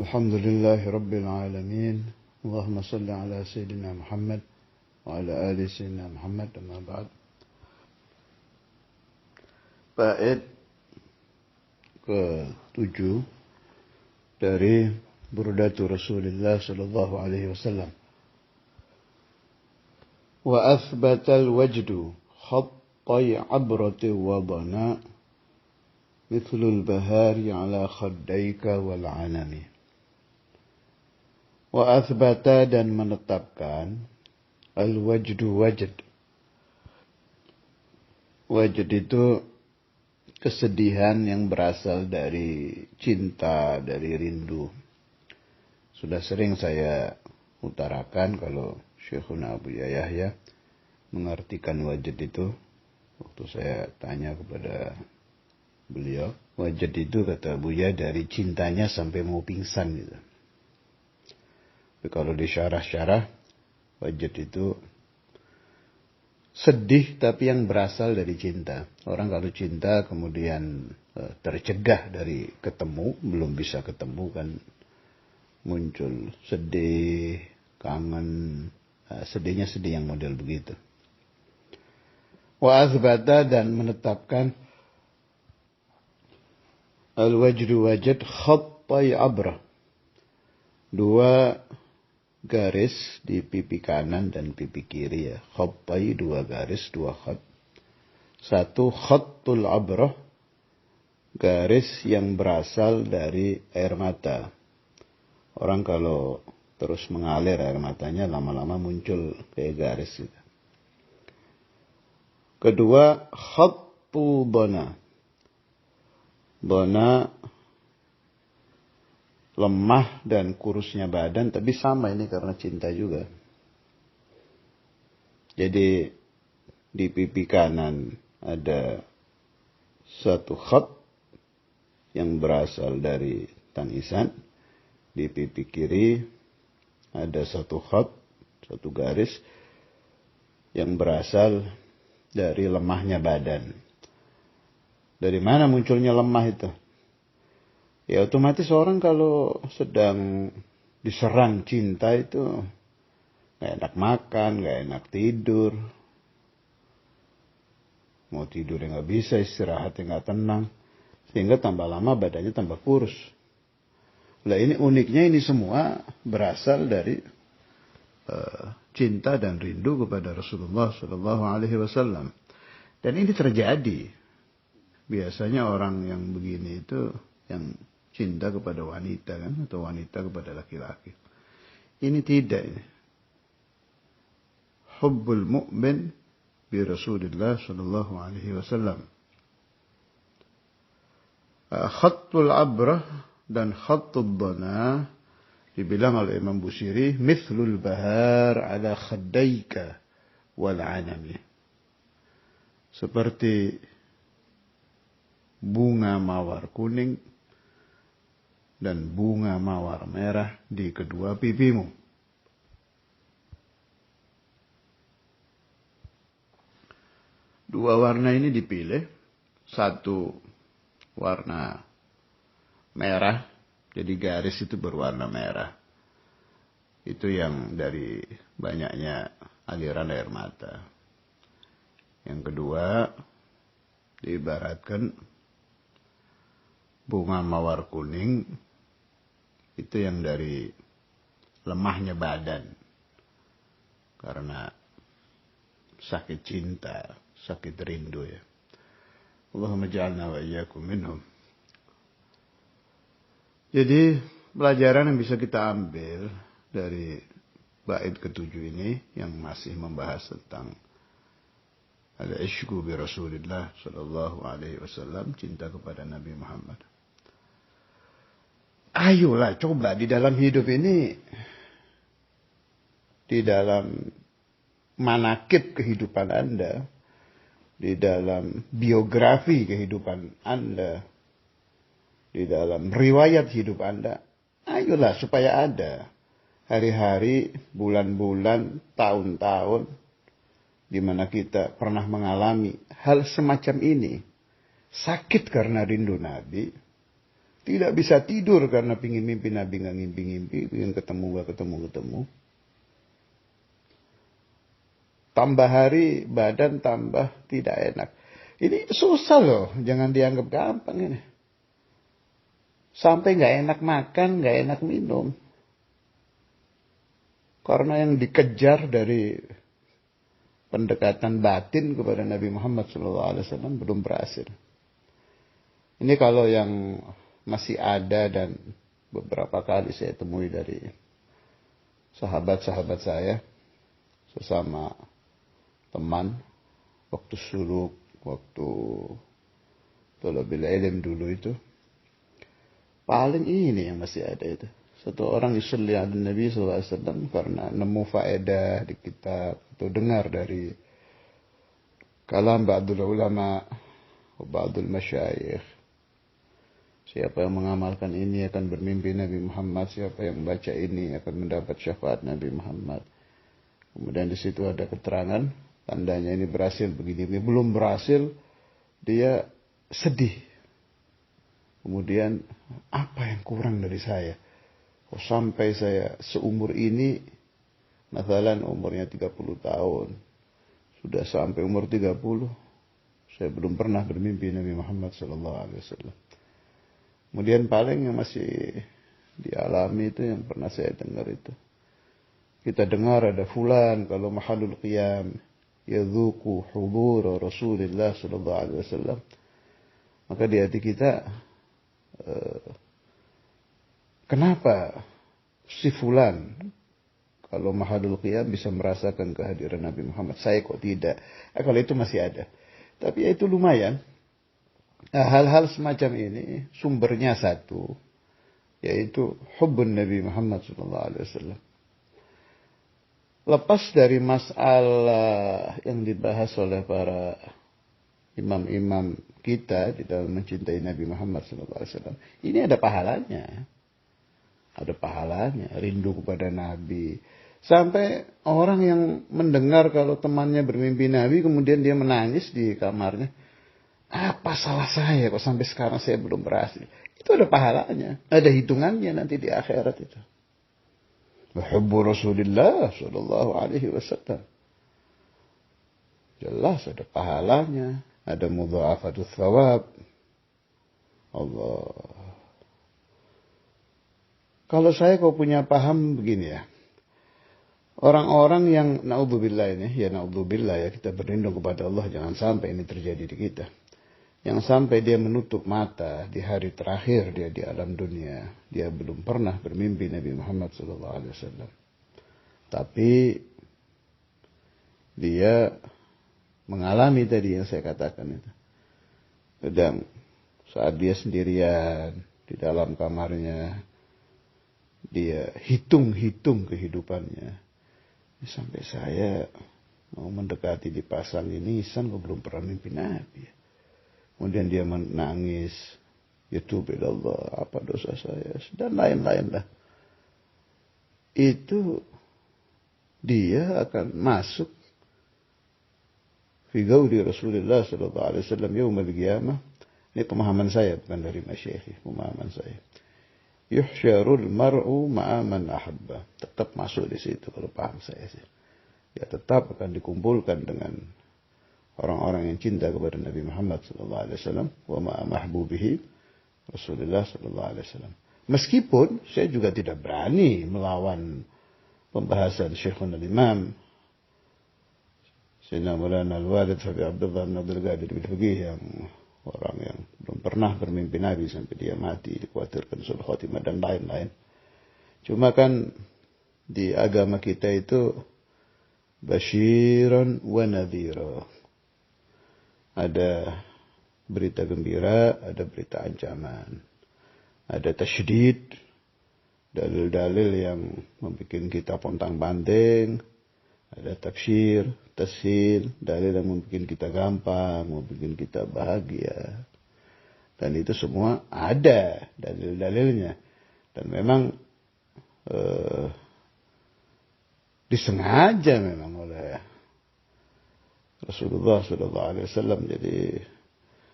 الحمد لله رب العالمين اللهم صل على سيدنا محمد وعلى آل سيدنا محمد أما بعد. Bait ke-7 dari Burdatu Rasulullah sallallahu alaihi wasallam. Wa athbatal wajdu khattai abrati wa dana mithlul bahari ala khaddaika wal anami. Wa athbata dan menetapkan al-wajdu wajd. Wajd itu kesedihan yang berasal dari cinta, dari rindu. Sudah sering saya utarakan kalau Syekhuna Abu Yahya mengartikan wajd itu. Waktu saya tanya kepada beliau, wajd itu kata Buya dari cintanya sampai mau pingsan gitu. Tapi kalau disyarah-syarah, wajd itu sedih tapi yang berasal dari cinta. Orang kalau cinta kemudian tercegah dari ketemu, belum bisa ketemu kan muncul sedih, kangen, sedihnya sedih yang model begitu. Wa azbata dan menetapkan al-wajdu wajd khattai abrah. Dua garis di pipi kanan dan pipi kiri ya. Khattai dua garis, dua khat. Satu khattul abrah, garis yang berasal dari air mata. Orang kalau terus mengalir air matanya lama-lama muncul kayak garis gitu. Kedua khattu dana. Dana lemah dan kurusnya badan, tapi sama ini karena cinta juga. Jadi di pipi kanan ada satu khat yang berasal dari tangisan. Di pipi kiri ada satu khat, satu garis yang berasal dari lemahnya badan. Dari mana munculnya lemah itu? Ya otomatis orang kalau sedang diserang cinta itu gak enak makan, gak enak tidur. Mau tidur yang gak bisa, istirahat yang gak tenang. Sehingga tambah lama badannya tambah kurus. Nah ini uniknya ini semua berasal dari cinta dan rindu kepada Rasulullah Sallallahu Alaihi Wasallam. Dan ini terjadi. Biasanya orang yang begini itu yang cinta kepada wanita kan, atau wanita kepada laki-laki. Ini tidak ini. Hubbul mu'min bi Rasulillah sallallahu alaihi wasallam. Khattul abrah dan khattul dana dibilang oleh Imam Busiri mithlul bahar ala khaddaika wal anami. Seperti bunga mawar kuning dan bunga mawar merah di kedua pipimu. Dua warna ini dipilih. Satu warna merah, jadi garis itu berwarna merah. Itu yang dari banyaknya aliran air mata. Yang kedua, diibaratkan bunga mawar kuning, itu yang dari lemahnya badan. Karena sakit cinta, sakit rindu ya. Allahumma ja'alna wa iyyakum minhum. Jadi pelajaran yang bisa kita ambil dari bait ke-7 ini yang masih membahas tentang al-ishqu bi Rasulillah sallallahu alaihi wasallam, cinta kepada Nabi Muhammad. Ayolah coba di dalam hidup ini, di dalam manakib kehidupan Anda, di dalam biografi kehidupan Anda, di dalam riwayat hidup Anda, ayolah supaya ada hari-hari, bulan-bulan, tahun-tahun di mana kita pernah mengalami hal semacam ini. Sakit karena rindu Nabi, Tidak bisa tidur karena pingin mimpi Nabi nggak ngimpi-ngimpi, pingin ketemu nggak ketemu-ketemu. Tambah hari badan tambah tidak enak. Ini susah loh, jangan dianggap gampang ini. Sampai nggak enak makan, nggak enak minum. Karena yang dikejar dari pendekatan batin kepada Nabi Muhammad SAW belum berhasil. Ini kalau yang masih ada dan beberapa kali saya temui dari sahabat-sahabat saya, sesama teman, waktu suluk, waktu thalabil ilm dulu itu, paling ini yang masih ada itu. Satu orang yusalli ala Nabi SAW karena nemu faedah di kitab atau dengar dari kalam ba'dul ulama, ba'dul masyayikh. Siapa yang mengamalkan ini akan bermimpi Nabi Muhammad. Siapa yang membaca ini akan mendapat syafaat Nabi Muhammad. Kemudian di situ ada keterangan, tandanya ini berhasil begini. Belum berhasil, dia sedih. Kemudian, apa yang kurang dari saya? Kok sampai saya seumur ini, masalah umurnya 30 tahun. Sudah sampai umur 30, saya belum pernah bermimpi Nabi Muhammad SAW. Kemudian paling yang masih dialami itu yang pernah saya dengar itu. Kita dengar ada fulan kalau mahalul qiyam yadhuku hudura Rasulullah sallallahu alaihi wasallam. Maka di hati kita kenapa si fulan kalau mahalul qiyam bisa merasakan kehadiran Nabi Muhammad, saya kok tidak? Kalau itu masih ada. Tapi ya itu lumayan. Nah, hal-hal semacam ini sumbernya satu, yaitu hubbun Nabi Muhammad SAW. Lepas dari masalah yang dibahas oleh para imam-imam kita di dalam mencintai Nabi Muhammad SAW, ini ada pahalanya. Ada pahalanya, rindu kepada Nabi. Sampai orang yang mendengar kalau temannya bermimpi Nabi, kemudian dia menangis di kamarnya. Apa salah saya kok sampai sekarang saya belum berhasil? Itu ada pahalanya. Ada hitungannya nanti di akhirat itu. Hubbu Rasulillah sallallahu alaihi wasallam. Jelas ada pahalanya. Ada mudha'afatul thawab. Allah. Kalau saya kok punya paham begini ya. Orang-orang yang na'udzubillah ini. Ya na'udzubillah ya. Kita berlindung kepada Allah. Jangan sampai ini terjadi di kita. Yang sampai dia menutup mata di hari terakhir dia di alam dunia. Dia belum pernah bermimpi Nabi Muhammad SAW. Tapi dia mengalami tadi yang saya katakan itu. Kadang saat dia sendirian di dalam kamarnya. Dia hitung-hitung kehidupannya. Sampai saya mau mendekati dipasang ini. Kok belum pernah mimpi Nabi ya. Kemudian dia menangis. Ya tubillah, apa dosa saya. Dan lain-lain lah. Itu dia akan masuk. Fi gauli Rasulullah SAW yaumil qiyamah. Ini pemahaman saya, bukan dari masyayikh. Pemahaman saya. Yuhsyarul mar'u ma'aman ahabba. Tetap masuk di situ kalau paham saya sih. Ya tetap akan dikumpulkan dengan orang-orang yang cinta kepada Nabi Muhammad SAW. Wa ma'amahbubihi Rasulullah SAW. Meskipun saya juga tidak berani melawan pembahasan Syekhul Imam Sayyidina Maulana Al-Walid Habib Abdullah bin Abdul Qadir bin Faqih, yang orang yang belum pernah bermimpi Nabi sampai dia mati, dikhawatirkan sul khatimah dan lain-lain. Cuma kan di agama kita itu basyiran wa nadhira. Ada berita gembira, ada berita ancaman. Ada tasydid, dalil-dalil yang membuat kita pontang-panting. Ada tafsir, tashil, dalil yang membuat kita gampang, membuat kita bahagia. Dan itu semua ada dalil-dalilnya. Dan memang disengaja memang oleh Rasulullah SAW. Jadi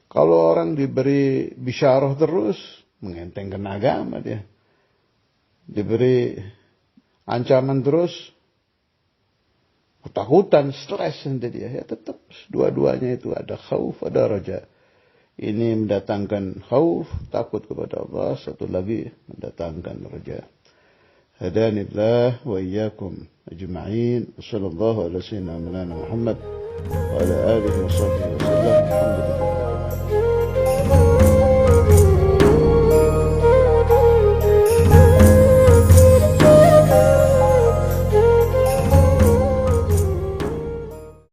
kalau orang diberi bisyarah terus, mengentengkan agama dia. Diberi ancaman terus, ketakutan, stres nanti dia. Ya tetap dua-duanya itu ada khauf, ada raja. Ini mendatangkan khauf, takut kepada Allah. Satu lagi mendatangkan raja. Hadanillah wa iyyakum ajma'in. Sallallahu alaihi wa sallam Muhammad wa ala alihi wa sahbihi wa sallam.